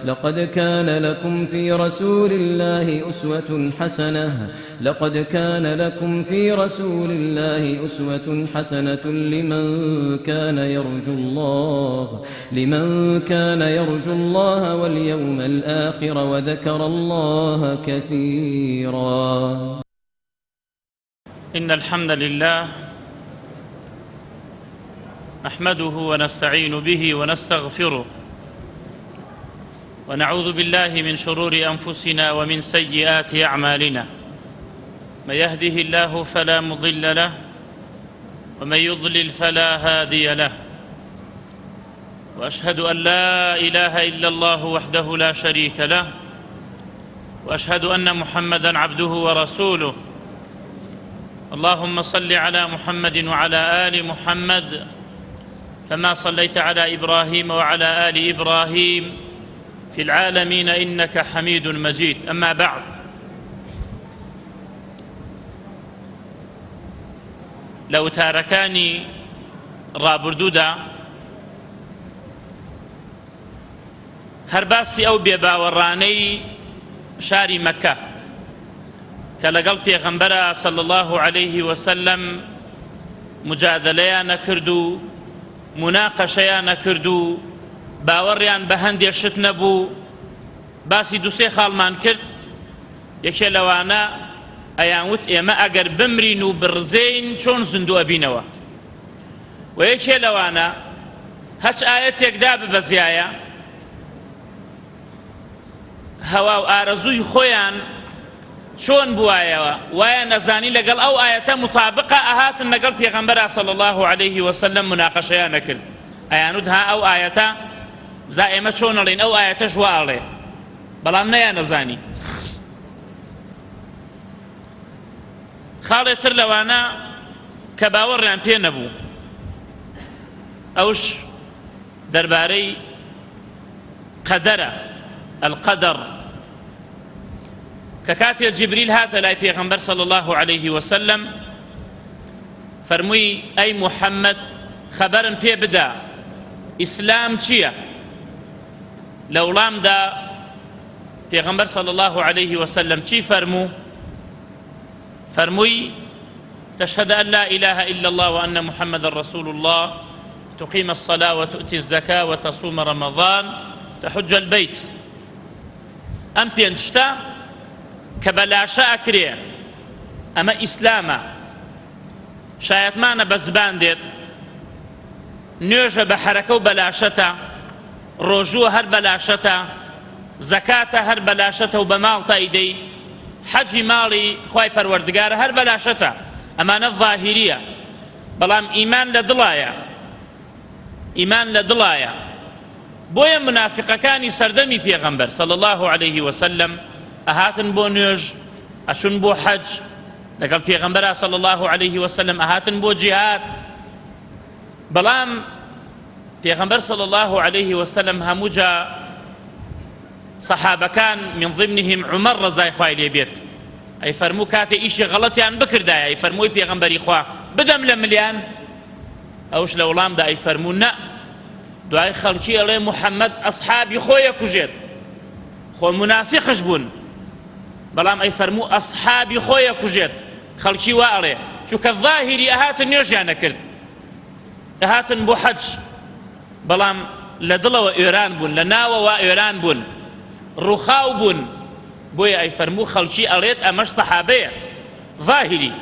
لقد كان لكم في رسول الله أسوة حسنة لمن كان يرجو الله واليوم الآخر وذكر الله كثيرا. إن الحمد لله نحمده ونستعين به ونستغفره ونعوذ بالله من شرور أنفسنا ومن سيئات أعمالنا. من يهده الله فلا مضل له ومن يضلل فلا هادي له، وأشهد أن لا إله إلا الله وحده لا شريك له، وأشهد أن محمدًا عبده ورسوله. اللهم صل على محمد وعلى آل محمد كما صليت على إبراهيم وعلى آل إبراهيم في العالمين إنك حميد مجيد. أما بعد، لو تاركاني رابردودا هرباسي أو بيباوراني شاري مكة كالقل پیغمبر صلى الله عليه وسلم مجادليان كردو، مناقشيان كردو، باوريان بهندي شت نبو، باسی دوسێ خاڵمان کرد. یەکێ لەوانە ئەیانوت ئێمە ئەگەر بمرین و بڕزێین چۆن زندوو ئەبینەوە، و یەکێ لەوانە هەچ ئاەتێکدا ببەزیایە هەوا و ئارەزووی خۆیان چۆن بوایەوە، وایە نەزانی لەگەڵ ئەو ئاەتە مطابقە ئەهاتن لەگەڵ پێغەمبەر صلی الله عليه وسلم مناقەشەیان نەکرد. ئەیانوت ها ئەو ئاەتە زا ئێمە چۆن ئەڵێن ئەو ئاەتەش وا ئەڵێ، بەڵام نەیان نەزانی. خاڵێتر لەوانە کە باوەڕیان پێ نەبوو، ئەوش دەربارەی قەدەرە، القەدەر، کە کاتێ جیبریل هاتە لای پێغەمبەر صلی الله عليه وسلم فەرمووی ئەی محەممەد خەبەرم پێ بدە ئیسلام چییە؟ لە وڵامدا پێغەمبەر صلی الله عليه وسلم چی فەرموو؟ فەرمووی تشهد أن لا إله إلا الله وأن محمد رسول الله تقيم الصلاة وتؤتي الزكاة وتصوم رمضان تحج البيت. ئەم پێنج شتە کە بەلاشە ئەکرێ ئەمە ئیسلامە. شایەتمانە بە زبان دێت، نوێژە بە حەرەکە و بەلاشەتە، ڕۆژووە هەر بەلاشەتە، زەکاتە هەر بەلاشەتە و بە ماڵتە ئیدەی، حەجی ماڵی خوای پەروەردگارە هەر بەلاشەتە. ئەمانە ظاهیریە، بەڵام ئیمان لە دڵایە، ئیمان لە دڵایە. بۆیە منافقەکانی سەردەمی پێغەمبەر صلی الله عليه وسلم ئەهاتن بۆ نوێژ، ئەچون بۆ حەج لەگەڵ پێغەمبەر صلی الله عليه وسلم، ئەهاتن بۆ جیهاد، بەڵام پێغەمبەر صلی الله عليه وسلم هەمووجا سەحابەکان من ضمنهم عومەر ڕەزای خوای لێ بێت ئەی فەرموو کاتێ ئیشی غەڵەتیان بکردایە ئەی فەرمووی پێغەمبەری خوا بدەم لە ملیان، ئەوش لە وڵامدا ئەی فەرموو نە، دوای خەڵکی ئەڵێ محەممەد ئەسحابی خۆی ئەکوژێت، خۆ منافقش بوون، بەڵام ئەی فەرموو ئەسحابی خۆی ئەکوژێت، خەڵکی وا ئەڵێ، چونکە ظاهیری ئەهاتن نوێژیان نەکرد، ئەهاتن بۆ حەج، بەڵام لە دڵەوە ئێران بوون، لە ناوەوە ئێران بوون، ڕووخاو بوون. بۆیە ئەی فەرموو خەڵکی ئەڵێت ئەمەش سەحابەیە ظاهیری،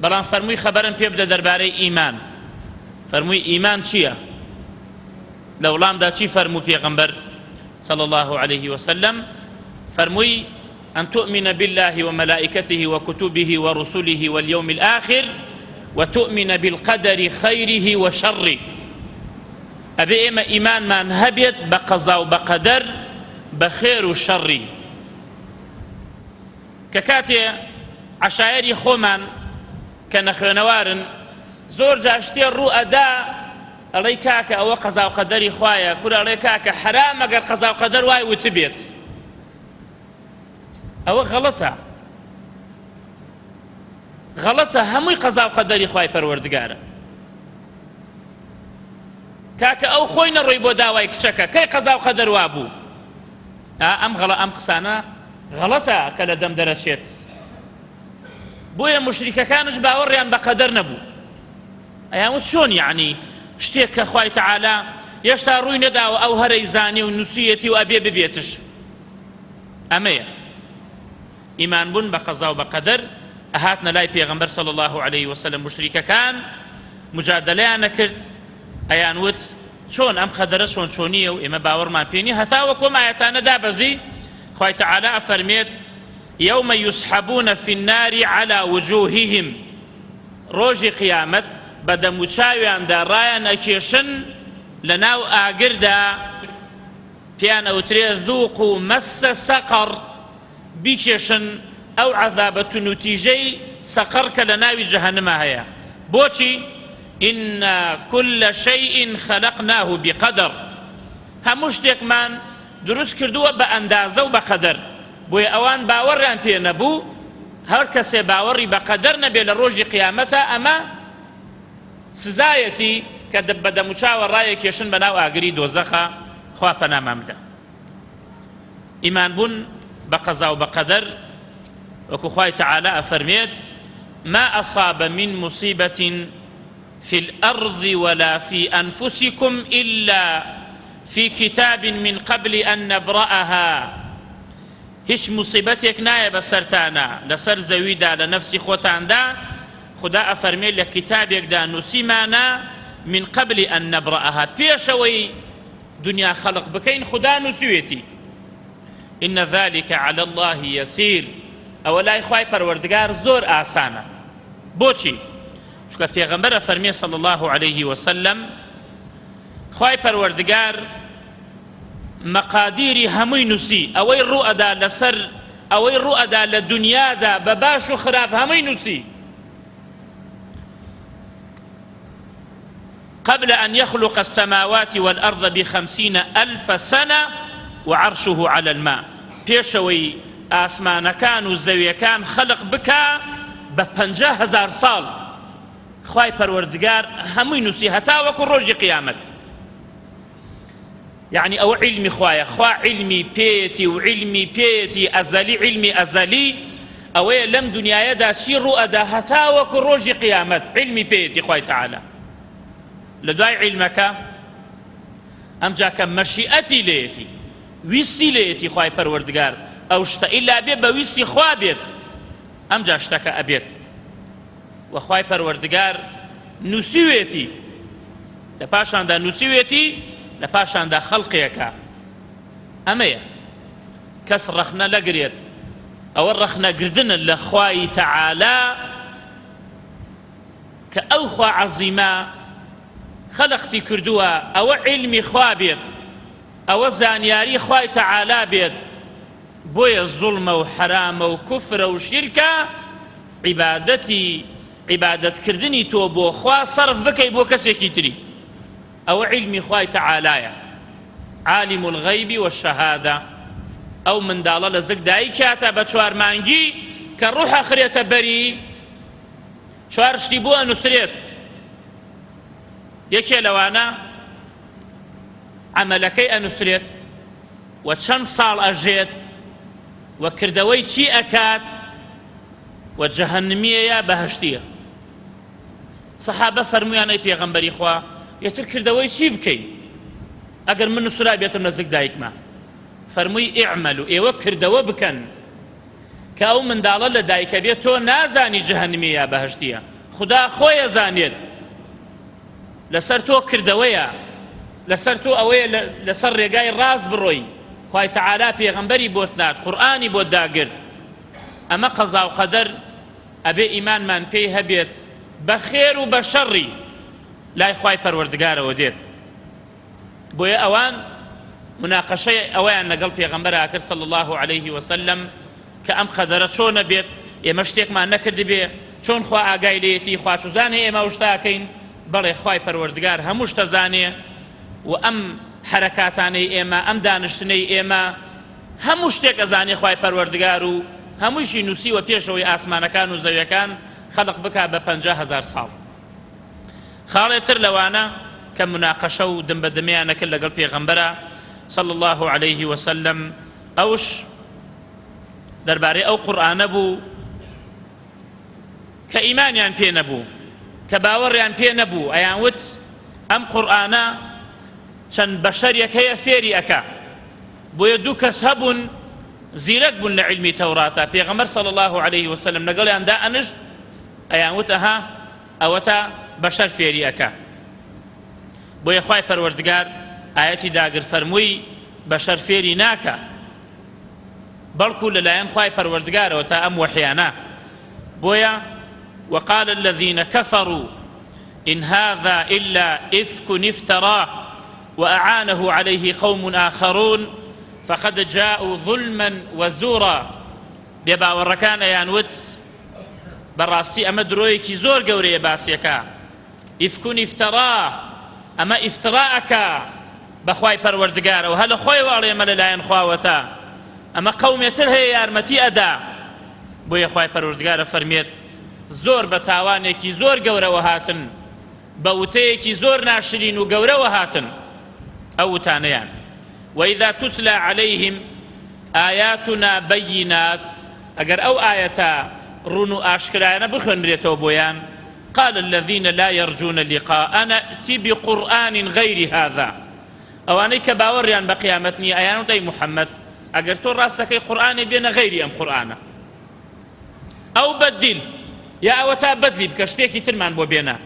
بەڵام فەرمووی خەبەرم پێ بدە دەربارەی ئیمان. فەرمووی ئیمان چییە؟ لە وڵامدا چی فەرموو پێغەمبەر صلی الله عليه وسلم؟ فەرمووی أن تؤمن بالله وملائكته وكتبه ورسله واليوم الآخر وتؤمن بالقدر خيره وشره. ئەبێ ئێمە ئیمانمان هەبێت بە قەزا و بە قەدەر، بە خێر و شەڕی. کە کاتێ عەشایەری خۆمان کە نەخوێنەوارن زۆر جا شتێ ڕوو ئەدا ئەڵێی کاکە ئەوە قەزا و قەدەری خوایە، کورە ئەڵێ کاکە حەرام ئەگەر قەزا و قەدەر وای وت بێت. ئەوە غەڵەتە، غەڵەتە، هەمووی قەزا و قەدەری خوای پەروەردگارە. کاکە ئەو خۆی نەڕۆی بۆ داوای کچەکە کەی قەزا و قەدەر وا بوو ئەم قسانە غەڵەتە کە لە دەم دەرەچێت بۆیە مشریکەکانش باوەڕیان بە قەدەر نەبوو ئەیانوت چۆن یعنی شتێک کە خوای تەعالا هێشتا ڕووی نەداوە ئەو هەرەی زانێ و نووسیەتی و ئەبێ ببێتش ئەمەیە ئیمان بوون بە قەزا و بە قەدەر ئەهاتنە لای پێغەمبەر صلی الله عليه وسلم مشریکەکان مجادلەیان نەکرد ئەیانوت چۆن ئەم قەدەرە چۆن چۆنیە و ئێمە باوەڕمان پێ نییە هەتاوە کۆم ئایەتانە دابەزی خوای تەعالا ئەفەرمێت يوم يسحبون في النار على وجوههم ڕۆژی قیامەت بە دەموچاویاندا ڕایان ئەکێشن لەناو ئاگردا پێیان ئەوترێ ذوقوا مەسە سەقەڕ بیکێشن ئەو عەذابەت و نوتیژەی سەقەڕ کە لە ناوی جەهەنەما هەیە بۆچی إن كل شيء خلقناه بقدر هەموو شتێکمان دروست کردووە بە ئەندازە و بە قەدەر بۆیە ئەوان باوەڕیان پێ نەبوو هەر کەسێ باوەڕی بە قەدەر نەبێ لە ڕۆژی قیامەتە ئەمە سزایەتی کە بە دەموچاوە ڕایەکێشن بە ناو ئاگری دۆزەخە خوا پەنامان بدە ئیمان بوون بە قەزا و بە قەدەر وەکو خوای تەعالا ئەفەرمێت ما أصاب من مصيبة في الأرض ولا في أنفسكم إلا في كتاب من قبل أن نبرأها هیچ مصیبەتێک نایە بەسەرتانە لەسەر زەویدا لە نەفسی خۆتاندا خدا ئەفەرمێت لە کتابێکدا نووسیمانە من قبل أن نبرأها پێشەوەی دنیا خەڵق بکەین خدا نووسوێتی إن ذلك على الله يسير ئەوە لای خوای پەروەردگار زۆر ئاسانە بۆچی چونکە پێغەمبەر ئەفەرمێ صلی الله عليه وسلم خوای پەروەردگار مەقادیری هەمووی نووسی ئەوەی ڕوئەدا لەسەر ئەوەی ڕوئەدا لە دنیادا بە باش و خراپ هەمووی نووسی قبل أن يخلق السماوات والأرض ب50 ألف سنة وعرشه على الماء پێشەوەی ئاسمانەکان و زەویەکان خەلق بکا بە 50,000 ساڵ خوای پەروەردگار هەمووی نووسی هەتا وەکو ڕۆژی قیامەت يعني أو علمي خوايا خوا علمي بيتي وعلمي بيتي أزلي علمي أزلي أو لم دنيا يدا شي رؤدا هتا وكروج قيامت علمي بيتي خواي تعالى لدواي علمك أم جاك مشيئتي ليتي ويستي ليتي خواي پروردگار أو شتا إلا بيت بويستي خوا بيت أم جاشتك أبيت وخواي پروردگار نسويتي لپاشان دا نسويتي لە پاشاندا خەڵقێکە ئەمەیە کەس ڕەخنە لەگرێت ئەوە ڕەخنەگردنە لە خوای تەعالا کە ئەو خوا عەزیمە خەلقتی کردووە ئەوە علمی خوا بێت ئەوە زانیاری خوای تەعالا بێت بۆیە زوڵمە و حرامە و کوفرە و شیرکە عیبادەتکردنی تۆ بۆ خوا سەرف بکەی بۆ کەسێکی تری أو علمي خواي تعالى عالم الغيب والشهادة أو من دالة لزق داي كاتا بشوار مانجي كالروح أخرية بري شوار شتيبوها نسريت يكي لوانا عملكي أنسريت وشن صال أجيت وكردوي شي أكاد وجهنمية يا بهشتية صحابة فرميان أي بيغمبري خوا يتر كردوي چی بکەی ئەگەر من سورا بێتم نزیک دایکما فەرمووی ئیعملوا ئێوە کردەوە بکەن کە ئەو منداڵە لە دایکە بێت تۆ نازانی جەهەنمی یا بەهەشتیە خدا خۆی ئەزانێت لەسەر تۆ کردەوەیە لەسەر تۆ ئەوەیە لەسەر ڕێگای ڕاست بڕۆی خوای تەعالا پێغەمبەری بۆت نات قورئانی بۆت داگرت ئەمە قەزا و قەدەر ئەبێ ئیمانمان پێی هەبێت بە خێر و بە شەڕی لای خوای پەروەردگارەوە دێت بۆیە ئەوان مناقەشەی ئەوەیان لەگەڵ پێغەمبەرا کرد صلی الله عليه وسلم کە ئەم قەدەرە چۆنە بێت ئێمە شتێکمان نەکرد بێ چۆن خوا ئاگای لێتی خوا چوزانێ ئێمە شتاکەین بەڵێ خوای پەروەردگار هەموو شتە زانێ و ئەم حرەکاتانەی ئێمە ئەم دانیشتنەی ئێمە هەموو شتێک ئەزانێ خوای پەروەردگار و هەمووشی نووسیوە پێشەوەی ئاسمانەکان و زەویەکان خەلق بکا بە 50,000 ساڵ خاڵێتر لەوانە کە مناقەشە و دم بە دەمیانە کرد لەگەڵ پێغەمبەرە صلى الله عليه وسلم ئەوش دەربارەی ئەو قورئانە بوو کە ئیمانیان پێ نەبوو کە باوەڕیان پێ نەبوو ئەیان وت ئەم قورئانە چەند بەشەرێک هەیە فێری ئەکا بۆیە دوو کەس هەبوون زیرەک بوون لە علمی تەوراتە پێغەمبەر صلى الله عليه وسلم لەگەڵیاندا ئەنشت ئەیان وت ئەها ئەوەتە بەشەر فێری ئەکا بۆیە خوای پەروەردگار ئاەتی داگر فەرمووی بەشەر فێری ناکە بەڵکو لەلایەن خوای پەروەردگارەوە تا ئەم وەحیانە بۆیە وقال الذين كفروا إن هذا إلا إفك افتراه وأعانه عليه قوم آخرون فقد جاءوا ظلما وزورا بێباوەڕەکان ئەیان وت بەڕاستی ئەمە درۆیەکی زۆر گەورەیە باسیەکە ئیفکون ئیفتەرا ئەمە ئیفتراءەکە بەخوای پەروەردگارەوە هە لە خۆی واڵێمە لەلایەن خواوەتە ئەمە قەومێتر هەیە یارمەتی ئەدا بۆیە خوای پەروەردگارە فەرمێت زۆر بە تاوانێکی زۆر گەورەوە هاتن بە وتەیەکی زۆر ناشرین و گەورەوە هاتن ئەو وتانەیان وإذا تتلى عليهم آياتنا بينات أجر أو آية رونو أشكرا بخنريتو بويان قال الذين لا يرجون لقاءنا ائت بقرآن غير هذا أو أنيك باوريان بقيامتني أيان أي محمد أجر تو راسك قرآن بين غير أم قرآن أو بدل يا أوتا بدلي بكشتيكي ترمان بو بينا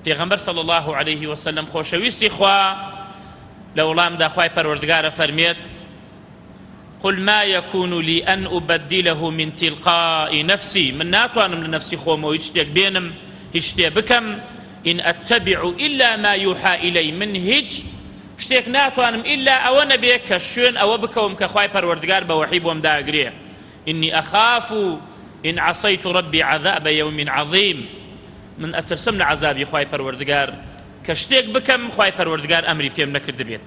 پیغمبر صلى الله عليه وسلم خوشويستي خوا لەوڵام دا خوای پەروەردگارە فەرمێت قل ما يكون لي أن أبدله من تلقاء نفسي من ناتوانم لنفسي خۆمەوە هیچ شتێک بێنم هیچ شتێ بکەم إن أتبع إلا ما يوحى إلي من هیچ شتێک ناتوانم إلا ئەوە نەبێ کە شوێن ئەوە بکەوم کە خوای پەروەردگار بە وەحی بۆم داگرێ إني أخاف إن عصيت ربي عذاب يوم عظيم من أترسم لعذابي خوای پەروەردگار کە شتێک بکەم خوای پەروەردگار ئەمری پێم نەکرد بێت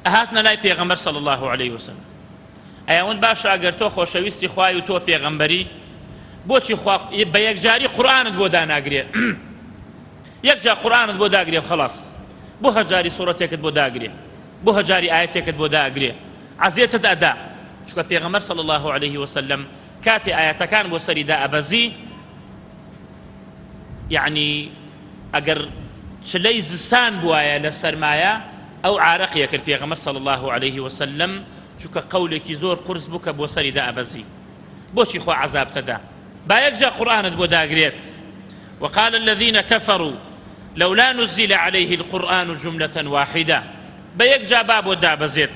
ئەهاتنە لای پێغەمبەر صلی الله عليه وسلم ئەیان باشە ئەگەر تۆ خۆشەویستی خوای و تۆ پێغەمبەری بۆچی خوا بە یەکجاری قورئانت بۆ داناگرێ یەکجار قورئانت بۆ داگرێ خەڵاس بۆ هەجاری سوورەتێکت بۆ داگرێ بۆ هەجاری ئاەتێکت بۆ داگرێ عەزیەتت ئەدا چونکە پێغەمبەر صلی الله عليه وسلم کاتێ ئاەتەکان بۆ سەریدا ئەبەزی یعنی ئەگەر چلەی زستان بوایە لە سەرمایە ئەو عارەقیە کرد پێغەمبەر صلی الله عليه وسلم چونکە قەولێکی زۆر قورس بوو کە بۆ سەریدا ئەبەزی بۆچی خوا عەزاب تەدا با یەکجار قورئانت بۆ داگرێت وقال الذين كفروا لولا نزل عليه القرآن جملة واحدة بيكجا بابو دابزيت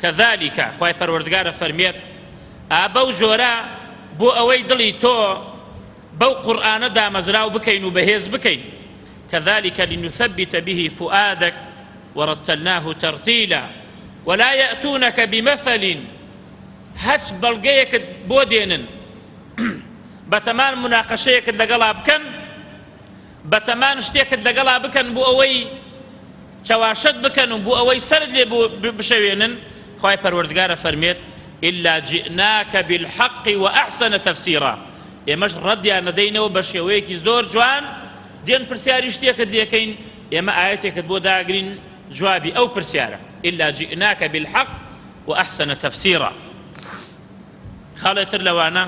كذلك خوای پەروەردگارە فەرمێت ئابەو جۆرە بۆ ئەوەی دڵی تۆ بەو قورئانە دامەزراو بکەین و بەهێز بکەین كذلك لنثبت به فؤادك ورتلناه ترتيلا ولا يأتونك بمثل هەچ بەڵگەیەکت بۆ دێنن بەتەمان مناقەشەیەکت لەگەڵا بکەن بەتەمان شتێکت لەگەڵا بکەن بۆ ئەوەی چاواشەت بکەن و بۆ ئەوەی سەرت لێ بشەوێنن خوای پەروەردگارە فەرمێت إلا جئناك بالحق وأحسن تفسيرا ئێمەش ڕەدیان نەدەینەوە بە شێوەیەکی زۆر جوان دێن پرسیاری شتێکت لێکەین ئێمە ئاەتێکت بۆ داگرین جوابی ئەو پرسیارە إلا جئناك بالحق وأحسن تفسيرا خاڵێتر لەوانە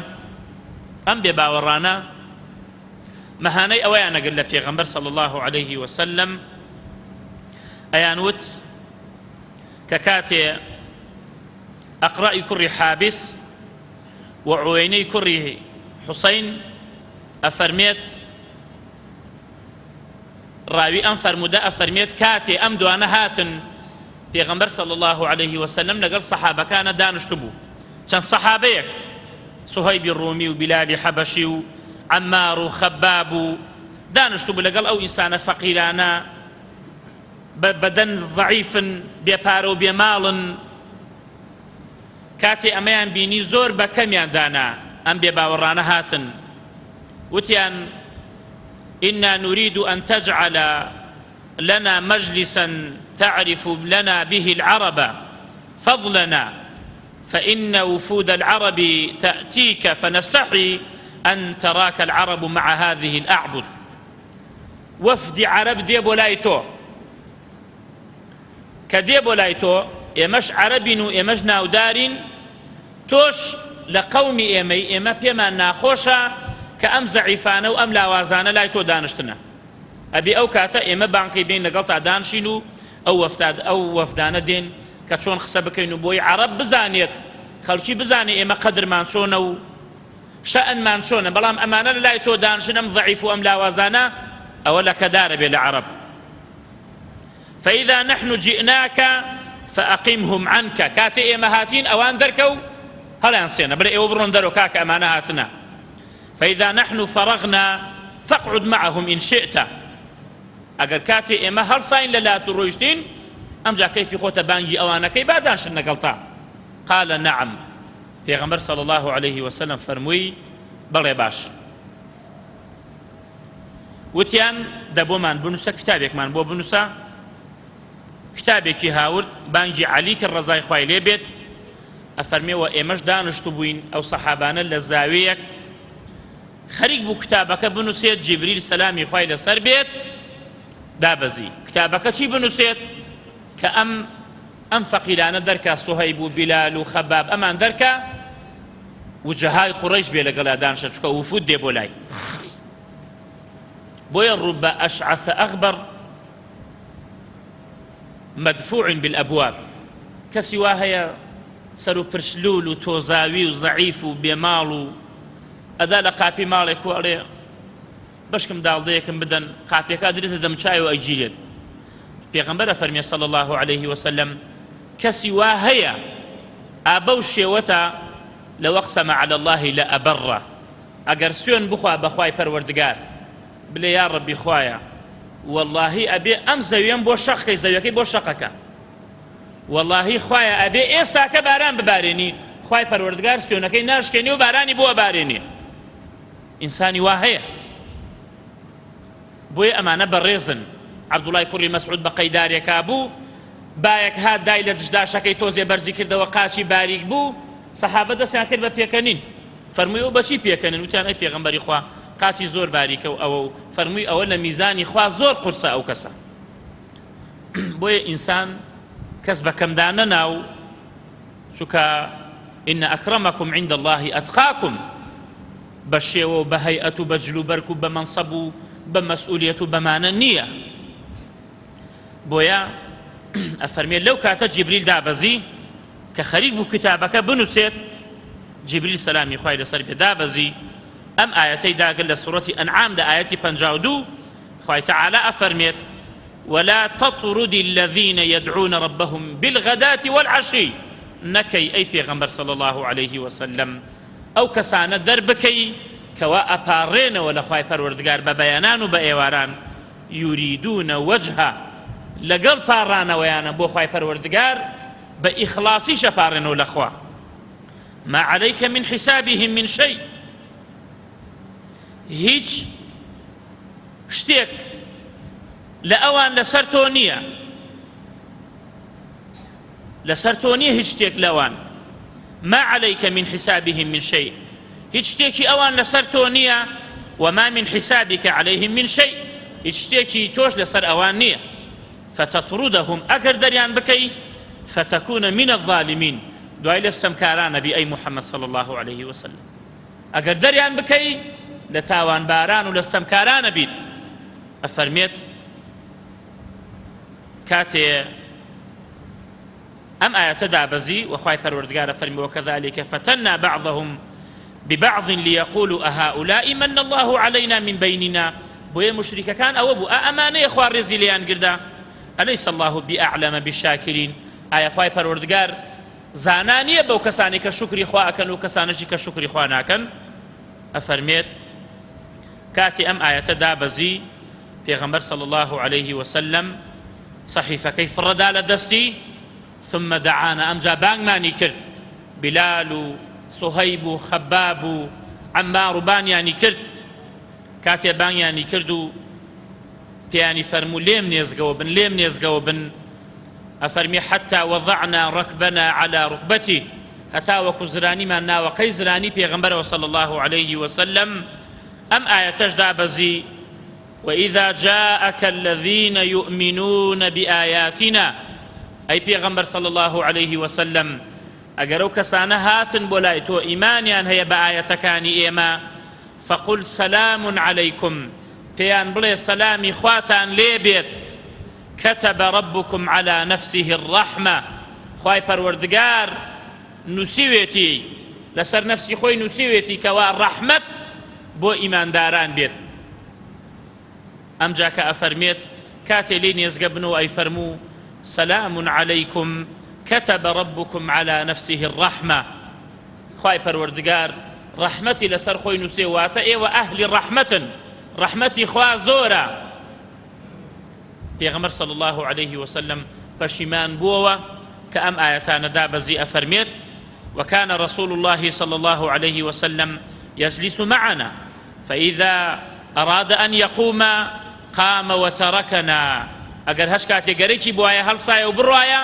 ئەم بێباوەڕانە مەهانەی ئەوەیان ئەگەر لە پێغەمبەر صلی الله عليه وسلم ئەیان وت کە کاتێ ئەقڕائی کوڕی حابس و عوەینەی کوڕی حوسەین ئەفەرمێت ڕاوی ئەم فەرموودە ئەفەرمێت کاتێ ئەم دوانە هاتن پێغەمبەر صلی الله عليه وسلم لەگەڵ سەحابەکانە دانیشتو بوو چەند سەحابەیەک سوهەیبی ڕومی و بیلالی حەبەشی و عەمار و خەباب و دانیشتو بوو لەگەڵ ئەو ئینسانە فەقیرانە بەدەن ضەعیفن بێپارە و بێماڵن کاتێ ئەمەیان بینی زۆر بە کەمیان دانا ئەم بێباوەڕانە هاتن وتیان إنا نريد أن تجعل لنا مجلسا تعرف لنا به العرب فضلنا فإن وفود العرب تأتيك فنستحي أن تراك العرب مع هذه الأعبد وەفدی عەرەب دێ بۆ لای تۆ کە دێ بۆ لای تۆ ئێمەش عەرەبین و ئێمەش ناودارین تۆش لە قەومی ئێمەی ئێمە پێمان ناخۆشە کە ئەم زەعیفانە و ئەم لاوازانە لای تۆ دانشتنە ئەبێ ئەو کاتە ئێمە بانقی بین لەگەڵ تا دانشین و ئەو وەفدانە دێن کە چۆن قسە بکەین و بۆی عەرەب بزانێت خەڵکی بزانێ ئێمە قەدرمان چۆنە و شەئەنمان چۆنە بەڵام ئەمانە لە لای تۆ دانشن ئەم ضەعیف و ئەم لاوازانە ئەوە لە کەدارە بێ لە عەرەب فإذا نحن جئناك فأقمهم عنك كاتي إيما هاتين أوان دركو هلا ينسينا بل إيو برون درو كاك أمانا هاتنا فإذا نحن فرغنا فاقعد معهم إن شئت أقر كاتي إيما هل صاين للا تروجتين أمجا كيف خوت بانجي أوانا كي بعدان شن قلطا قال نعم پیغمبر صلى الله عليه وسلم فرموي بلي باش وتيان دبو من بنوسا كتابك من بو بنوسا کتابێکی هاورد بانگی عەلی کرد ڕەزای خوای لێ بێت ئەفەرمێەوە ئێمەش دانیشتو بووین ئەو سەحابانە لە زاویەک خەریک بوو کتابەکە بنووسێت جیبریل سەلامی خوای لەسەر بێت دابەزی کتابەکە چی بنووسێت کە ئەم فەقیرانە دەرکا سوهەیب و بیلال و خەباب ئەمان دەرکا وجەهای قوڕەیش بێ لەگەڵا دانشە چکە وفود دێ بۆ لای بۆیە ڕوبە ئەشعەث ئەغبەر مدفوع بالأبواب كسي واهي سرو برشلول وتوزاوي وضعيف وبيمال أدا لقابي مالك وعليه بشكم دال ديكم بدن قابي كادريت دم شاي وأجيلين پیغمبر فرمي صلى الله عليه وسلم كسي واهي أبو الشيوتا لو أقسم على الله لأبره أجر سيون بخوا بخواي پروردگار بلي يا ربي خوايا والله أبي أم زويان بو شق زويكي بو شقك والله خوايا أبي إسا كباران بباريني خواي پروردگار سيونكي ناشكني وباراني بو باريني إنساني واهية بوي أمانة بالريزن عبد الله كوري مسعود بقيداري كابو بايك هاد دايلة دجداشكي توزي برزي كرد وقاتي باريك بو صحابة دسان كرد ببيكنين فرميو بچي بيكنين وتان أي پیغمبري خوا قاتی زۆر باریکە و ئەوە فەرمووی ئەوە لە میزانی خوا زۆر قورسە ئەو کەسە بۆیە ئینسان کەس بە کەمدانە ناو چونکە ئین ئەکرەمەکم عند الله ئەتقاکم بە شێوە و بە هەیئەت و بە جلوبەرک و بە مەنسەب و بە مەسئولیەت و بەمانە نییە بۆیە ئەفەرمێت لەو کاتە جیبریل دابەزی کە خەریک بوو کتابەکە بنووسێت جیبریل سەلامی خوای لەسەر بێ دابەزی أم آياتي داقل لسورة أنعام دا آياتي 52 خوي تعالى أفرميت ولا تطرد الذين يدعون ربهم بالغداة والعشي نكي أي پیغمبر صلى الله عليه وسلم أو كسانة دربكي كوا أبارين ولا خوي پروردگار ببيانان وبأيواران يريدون وجهه لقل باران ويانا بو خوي پروردگار بإخلاصي شپارين ولخوا ما عليك من حسابهم من شيء هیچ شتێک لە ئەوان لەسەر تۆ نییە لەسەر تۆ نییە هیچ شتێک لەوان ما عليك من حسابهم من شيء هیچ شتێکی ئەوان لەسەر تۆ نییە وما من حسابك عليهم من شيء هیچ شتێکی تۆش لەسەر ئەوان نییە فتطردهم ئەگەر دەریان بکەی فتكون من الظالمين دوای لەستەمکارانە بی ئەی محەممەد صلى الله عليه وسلم ئەگەر دەریان بکەی لە تاوان باران و لە ستەمکارانە بیت ئەفەرمێت کاتێ ئەم ئاەتە دابەزی وەخوای پەروەردگارە فەرمی وكذلك فتنا بعضهم ببعض ليقولوا أهؤلاء من الله علينا من بيننا بۆیە مشریکەکان ئەوە بوو ئەمانەیە خوا ڕێزی لێیان گردا ئەلەیس الله بأعلم بالشاکرین ئایا خوای پەروەردگار زانانیە بەو کەسانی کە شکری خوا ئەکەن و کەسانێکی کە شکری خوا ناکەن ئەفەرمێت كاتي أم آية دابزي پیغمبر صلى الله عليه وسلم صحيفة كيف الردالة دستي ثم دعانا أم جابان ماني كرد بلال صهيب خباب عمار بان يعني كرد كاتي بان يعني كردو بياني فرمو ليم نيزقو بن أفرمي حتى وضعنا ركبنا على ركبتي هتا وكزراني ما نا وقيزراني پیغمبر صلى الله عليه وسلم أم آية تجدا بزي وإذا جاءك الذين يؤمنون بآياتنا أي پیغمبر صلى الله عليه وسلم ئەگەر ئەو کەسانە هاتن بۆ لای تۆ ئیمانیان هەیە بە ئایەتەکانی ئێمە فقل سلام عليكم پێیان بڵێ سەلامی خواتان لێ بێت كتب ربكم على نفسه الرحمة خوای پەروەردگار نووسیوێتی لەسەر نفسی خۆی نووسیوێتی کەوا ڕەحمەت بۆ ئیمانداران بێت ئەمجا کە ئەفەرمێت کاتێ لێی نێزگە بنەوە ئەیفەرموو سلام عليكم كتب ربكم على نفسه الرحمة خوای پەروەردگار ڕەحمەتی لەسەر خۆی نووسێ واتە ئێوە ئەهلی ڕەحمەتن ڕەحمەتی خوا زۆرە پێغەمبەر صلى الله عليه وسلم پەشیمان بووەوە کە ئەم ئاەتانە دابەزی ئەفەرمێت وكان رسول الله صلى الله عليه وسلم يجلس معنا فإذا أراد أن يقوم قام وتركنا ئەگەر هەش کاتێک گەرەی بوایە هەڵسایە و بڕوایە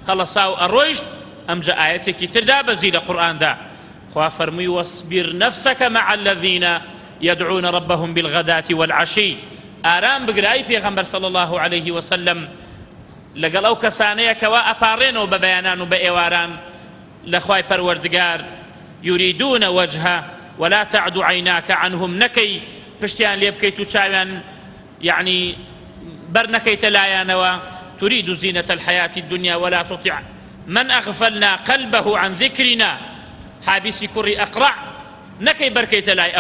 هەڵەسا و ئەڕۆیشت ئەمجا ئاەتێکی تر دابەزی لە قورئاندا خوا فەرمووی واصبر نفسك مع الذين يدعون ربهم بالغداة والعشي ئارام بگرە ئەی پێغەمبەر صلى الله عليه وسلم لەگەڵ ئەو کەسانەیە کەوا ئەپاڕێنەوە بە بەیانان و بە ئێواران لە خوای پەروەردگار يريدون وجهه ولا تعد عيناك عنهم نەکەی پشتیان لێ بکەیت و چاویان يعني برنكيت لايانوا تريد زينة الحياة الدنيا ولا تطع من أغفلنا قلبه عن ذكرنا حابسي كري أقرع نكي بركيت لاي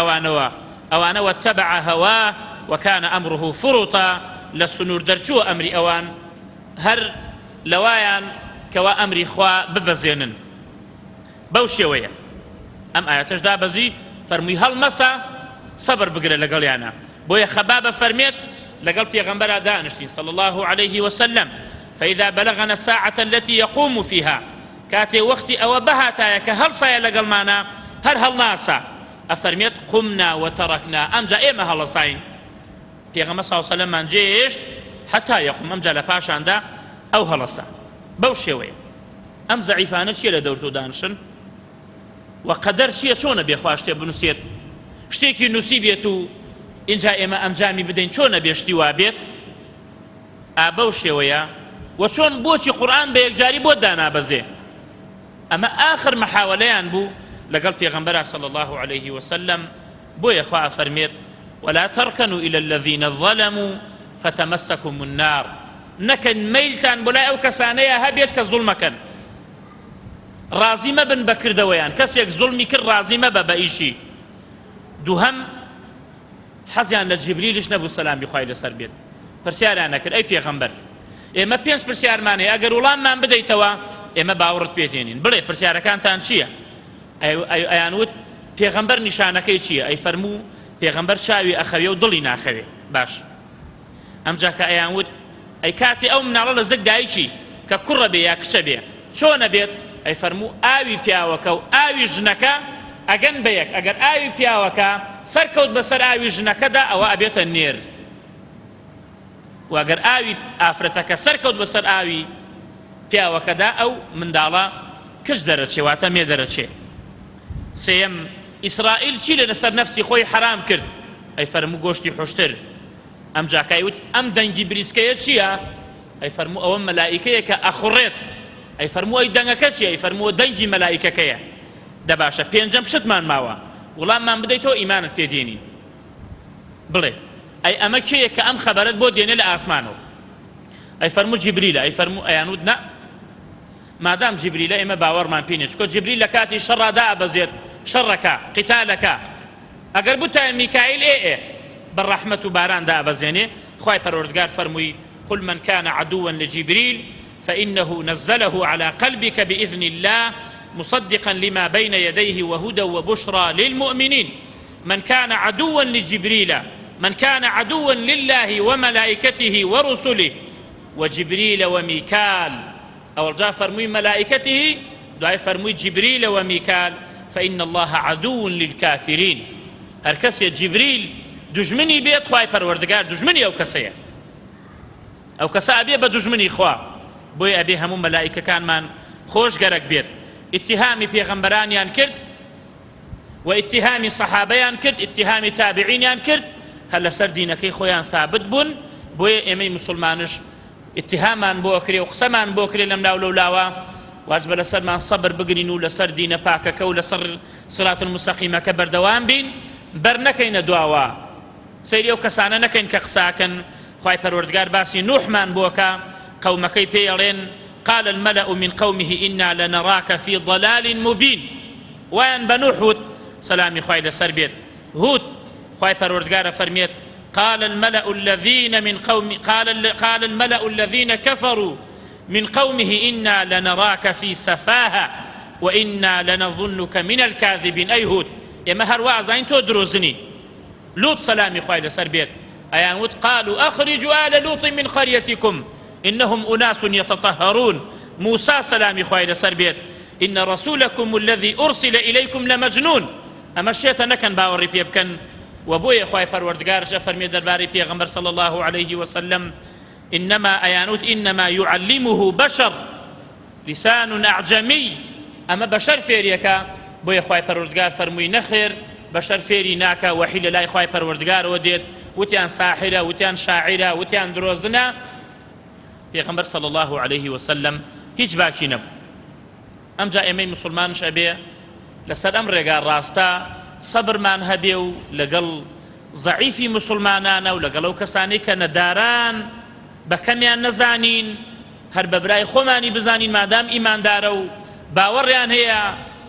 أوانوا اتبع هواه وكان أمره فرطا للسنور درشو أمري أوان هر لوايان كوا أمري خوا ببزينن بوشيوية أم آياتش دابزي فرمي هل مسا صبر بقرأ لقليانا بويا خبابة فرميت لقل پیغمبر دانشتين صلى الله عليه وسلم فإذا بلغنا الساعة التي يقوم فيها كاتي وقتي أو بهاتا كهل صايا لقل مانا هل ناسا أفرميت قمنا وتركنا أمجا إيما هل صاين پیغمبر صلى الله عليه وسلم من جيش حتى يقوم أمجا لپاشان دا أو هل صا بوشيوي أم ضعيفانة چيا لدورتو دانشن وقدر چيا چون بيخواشتي بنسيت شتيكي نسيبيتو اینجا ئێمە ئەنجامی بدەین چۆنە بێشتی وا بێت ئابە شێوەیە و چۆن بۆچی قورئان بە یەکجاری بۆ دانابەزێ ئەمە ئاخر محاولەیان بوو لەگەڵ پێغەمبەر صلى الله عليه وسلم بۆیە خوا فەرمێت ولا تركنوا إلى الذين ظلموا فتمسكم النار نەکەن مەیلتان بۆ لای ئەو کەسانەیە هەبێت کە زوڵمەکەن ڕازی مەبن بە کردەوەیان کەسێک زوڵمی کرد ڕازی مەبە بە ئیشی دووهەم حەزیان لە جیبریلیش نەبوو سەلامی خوای لەسەر بێت پرسیاریان نەکرد ئەی پێغەمبەر ئێمە پێنج پرسیارمان هەیە ئەگەر وڵاممان بدەیتەوە ئێمە باوەڕت پێدێنین بڵێ پرسیارەکانتان چییە ئەیان وت پێغەمبەر نیشانەکەی چییە ئەی فەرموو پێغەمبەر چاوی ئەخەوێ و دڵی ناخەوێ باش ئەمجا کە ئەیان وت ئەی کاتی ئەو مناڵە لە زەک دایکی کە کوڕە بێ یا کچە بێ چۆنە بێت ئەی فەرموو ئاوی پیاوەکە و ئاوی ژنەکە ئەگەن بە یەک ئەگەر ئاوی پیاوەکە سەرکەوت بەسەر ئاوی ژنەکەدا ئەوە ئەبێتە نێر و ئەگەر ئاوی ئافرەتەکە سەرکەوت بەسەر ئاوی پیاوەکەدا ئەو منداڵە کش دەرەچێ واتە مێ دەرەچێ سێیەم ئیسرائیل چی لە لەسەر نەفسی خۆی حرام کرد ئەی فەرموو گۆشتی حوشتر ئەمجا کایوت ئەم دەنگی بریسکەیە چییە ئەی فەرموو ئەوە مەلائیکەیە کە ئەخوڕێت ئەی فەرموو ئەی دەنگەکە چییە ئەی فەرمووە دەنگی مەلائیکەکەیە دەباشە پێنجەم شتمان ماوە وڵاممان بدەیتەوە ئیمانت تێدێنی بڵێ ئەی ئەمە کێیە کە ئەم خەبەرەت بۆ دێنێ لە ئاسمانەوە ئەی فەرموو جیبریلە ئەی فەرموو ئەیانوت نە مادام جیبریلە ئێمە باوەڕمان پێ نییە چکۆ جیبریل لە کاتی شەڕادا ئەبەزێت شەڕەکە قیتالەکە ئەگەر بوتایە میکائیل بەڕەحمەت و باراندا ئەبەزێنێ خوای پەروەردگار فەرمووی قل من كان عدوا لجبريل فإنه نزله على قلبك بإذن الله مصدقا لما بين يديه وهدى وبشرى للمؤمنين من كان عدوا لجبريل من كان عدوا لله وملائكته ورسله وجبريل وميكال أول جاء فرمي ملائكته دعاء فرمي جبريل وميكال فإن الله عدو للكافرين هركس جبريل دجمني بيت خواهي پروردگار دجمني أو كسا أبي بدجمني خواه بوي أبي همو ملائكة كان من خوش گرك بيت اتهامي پیغمبرانيان کرد و اتهامي صحابيان کرد اتهامي تابعينيان کرد هەر لەسەر دینەکەی خۆیان ثابت بوون بۆیە ئێمەی مسلمانش اتهامان بۆ کرێ و قسەمان بۆ کرێ لەم لاو لەولاوە واجبە لەسەرمان سەبر بگرین و لەسەر دینە پاکەکە و لەسەر سڵات المستەقیمەکە بەردەوام بین بەر نەکەینە دواوە سەیری ئەو کەسانە نەکەین کە قساکەن خوای پەروەردگار باسی نوحمان بۆکە قەومەکەی پێیەڵێن قال الملأ من قومه إنا لنراك في ضلال مبين وان بنوح هود سلامي خوای لەسەر بێت هود خوای پەروەردگارە فەرمێت قال الملأ الذين كفروا من قومه إنا لنراك في سفاهة وإنا لنظنك من الكاذبين أي هود ئێمە هەروە ئەزانین تۆ درۆزنی لوط سلامي خوای لەسەر بێت ئەیان وت قالوا أخرجوا آل لوط من قريتكم إنهم أناس يتطهرون موسى سلامي خوای لەسەر بێت إن رسولكم الذي أرسل إليكم لمجنون ئەمە شێتە نەکەن باوەڕی پێ بکەن وبويا خواي پروردگارش فرمي درباري پیغمبر صلى الله عليه وسلم إنما أيانوت إنما يعلمه بشر لسان أعجمي أما بشر فيريكا بويا خواي پروردگار فرمي نخير بشر فيري ناكا وحيل لاي خواي پروردگار وديت وتيان ساحرة وتيان شاعرة وتيان دروزنا پیغمبر صلى الله عليه وسلم هیچ باکی نەبوو ئەم جا ئێمەی مسلمانش ئەبێ لەسەر ئەم ڕێگا ڕاستە سەبرمان هەبێ و لەگەڵ زەعیفی مسلمانانە و لەگەڵ ئەو کەسانەی کە نەداران بەکەمیان نەزانین هەر بە برای خۆمانی بزانین مادام ئیماندارە و باوەڕیان هەیە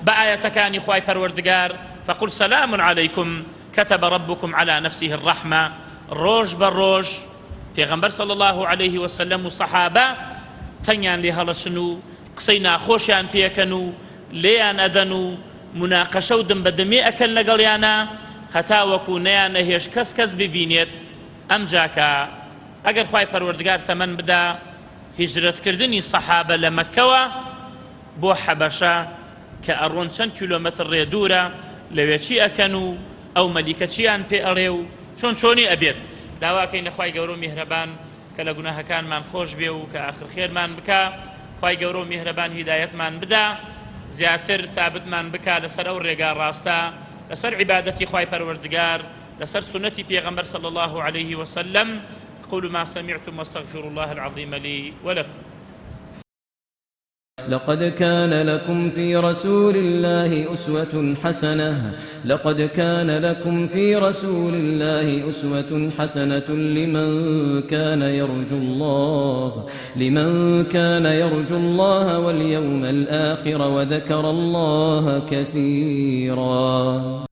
بە ئایەتەکانی خوای پەروەردگار فقل سلام عليكم كتب ربكم على نفسه الرحمة ڕۆژ بە ڕۆژ پێغەمبەر صلى الله عليه وسلم و سەحابە تەنیان لێ هەڵەشن و قسەی ناخۆشیان پێکەن و لێیان ئەدەن و مناقەشە و دمبەدەمی ئەکەن لەگەڵیانە هەتا وەکو نەیان نەهێش کەس ببینێت ئەم جاکە ئەگەر خوای پەروەردگار تەمەن بدا هیجرەتکردنی سەحابە لە مەککەوە بۆ حەبەشە کە ئەڕۆن چەند کیلۆمەتر ڕێ دوورە لەوێ چی ئەکەن و ئەو مەلیکە چیان پێ ئەڵێ و چۆنی ئەبێت داواکەین لە خوای گەورە و میهرەبان کە لە گوناهەکانمان خۆش بێ و کە ئاخر خێرمان بکە خوای گەورە و میهرەبان هیدایەتمان بدا زیاتر ثابتمان بکە لەسەر ئەو ڕێگا ڕاستە لەسەر عیبادەتی خوای پەروەردگار لەسەر سنەتی پێغەمبەر صلى الله عليه وسلم قولوا ما سمعتم واستغفر الله العظيم لي ولكم لقد كان لكم في رسول الله أسوة حسنة لمن كان يرجو الله واليوم الآخر وذكر الله كثيرا